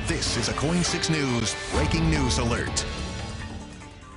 This is a KOIN 6 News breaking news alert.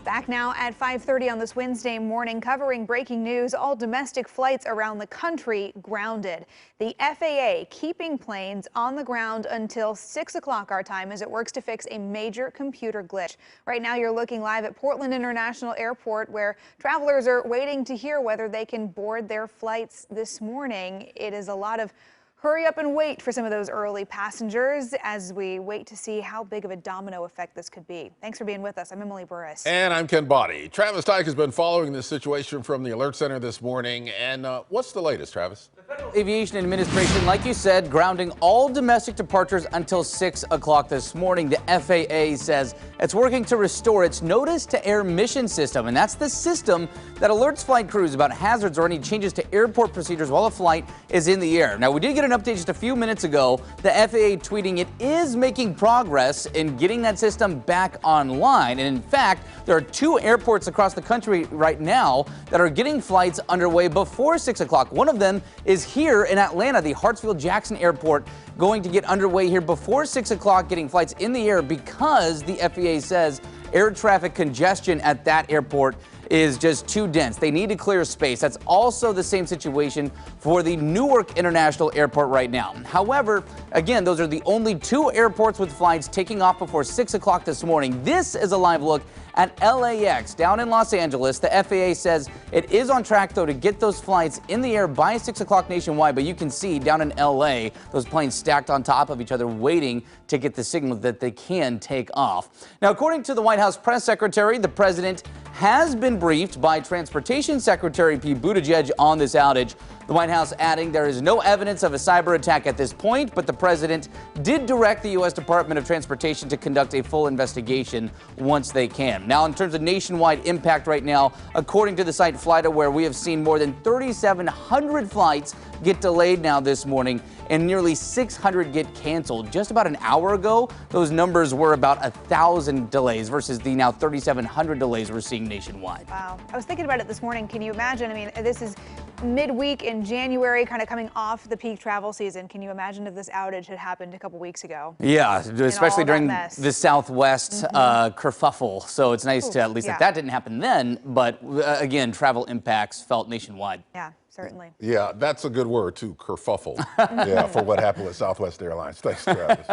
Back now at 5:30 on this Wednesday morning, covering breaking news, all domestic flights around the country grounded. The FAA keeping planes on the ground until 6 o'clock our time as it works to fix a major computer glitch. Right now you're looking live at Portland International Airport, where travelers are waiting to hear whether they can board their flights this morning. It is a lot of hurry up and wait for some of those early passengers as we wait to see how big of a domino effect this could be. Thanks for being with us. I'm Emily Burris. And I'm Ken Body. Travis Tyke has been following this situation from the Alert Center this morning. And what's the latest, Travis? The Federal Aviation Administration, like you said, grounding all domestic departures until 6 o'clock this morning. The FAA says it's working to restore its notice to air mission system. And that's the system that alerts flight crews about hazards or any changes to airport procedures while a flight is in the air. Now, we did get an update just a few minutes ago. The FAA tweeting it is making progress in getting that system back online. And in fact, there are 2 airports across the country right now that are getting flights underway before 6 o'clock. One of them is here in Atlanta, the Hartsfield-Jackson Airport, going to get underway here before 6 o'clock, getting flights in the air because the FAA says air traffic congestion at that airport is just too dense. They need to clear space. That's also the same situation for the Newark International Airport right now. However, again, those are the only 2 airports with flights taking off before 6 o'clock this morning. This is a live look at LAX down in Los Angeles. The FAA says it is on track, though, to get those flights in the air by 6 o'clock nationwide. But you can see down in LA, those planes stacked on top of each other waiting to get the signal that they can take off. Now, according to the White House press secretary, the president has been briefed by Transportation Secretary Pete Buttigieg on this outage. The White House adding there is no evidence of a cyber attack at this point, but the president did direct the U.S. Department of Transportation to conduct a full investigation once they can. Now, in terms of nationwide impact right now, according to the site FlightAware, we have seen more than 3,700 flights get delayed now this morning and nearly 600 get canceled. Just about an hour ago, those numbers were about 1,000 delays versus the now 3,700 delays we're seeing nationwide. Wow. I was thinking about it this morning. Can you imagine? I mean, this is midweek in January, kind of coming off the peak travel season. Can you imagine if this outage had happened a couple weeks ago? Yeah, especially during the Southwest kerfuffle. So it's nice to at least that didn't happen then. But again, travel impacts felt nationwide. Yeah. Certainly. Yeah, that's a good word, too, kerfuffle. Yeah, for what happened with Southwest Airlines. Thanks, Travis.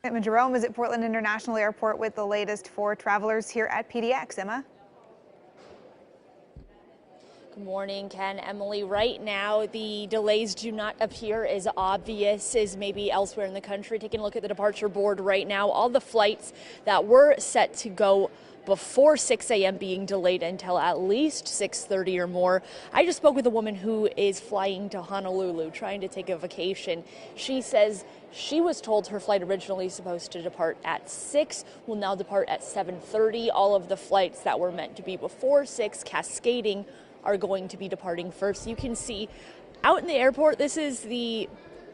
Emma Jerome is at Portland International Airport with the latest for travelers here at PDX. Emma? Good morning, Ken, Emily. Right now, the delays do not appear as obvious as maybe elsewhere in the country. Taking a look at the departure board right now, all the flights that were set to go before 6 a.m. being delayed until at least 6:30 or more. I just spoke with a woman who is flying to Honolulu, trying to take a vacation. She says she was told her flight originally supposed to depart at 6, will now depart at 7:30. All of the flights that were meant to be before 6, cascading, are going to be departing first. You can see out in the airport, this is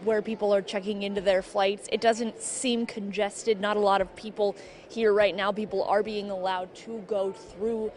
where people are checking into their flights. It doesn't seem congested. Not a lot of people here right now. People are being allowed to go through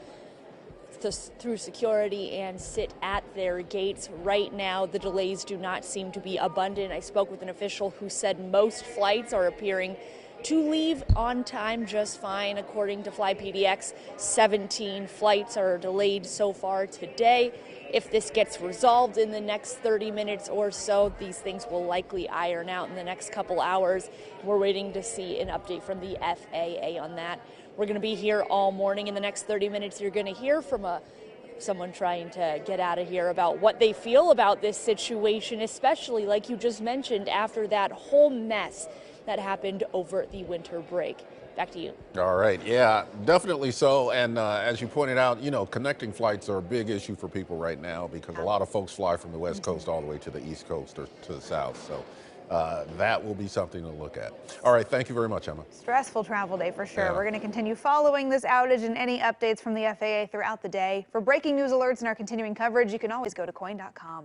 security and sit at their gates. Right now, the delays do not seem to be abundant. I spoke with an official who said most flights are appearing to leave on time just fine. According to FlyPDX, 17 flights are delayed so far today. If this gets resolved in the next 30 minutes or so, these things will likely iron out in the next couple hours. We're waiting to see an update from the FAA on that. We're going to be here all morning. In the next 30 minutes, you're going to hear from someone trying to get out of here about what they feel about this situation, especially, like you just mentioned, after that whole mess that happened over the winter break. Back to you. All right. Yeah, definitely so. And as you pointed out, you know, connecting flights are a big issue for people right now because a lot of folks fly from the West Coast all the way to the East Coast or to the South. So that will be something to look at. All right. Thank you very much, Emma. Stressful travel day for sure. Yeah. We're going to continue following this outage and any updates from the FAA throughout the day. For breaking news alerts and our continuing coverage, you can always go to KOIN.com.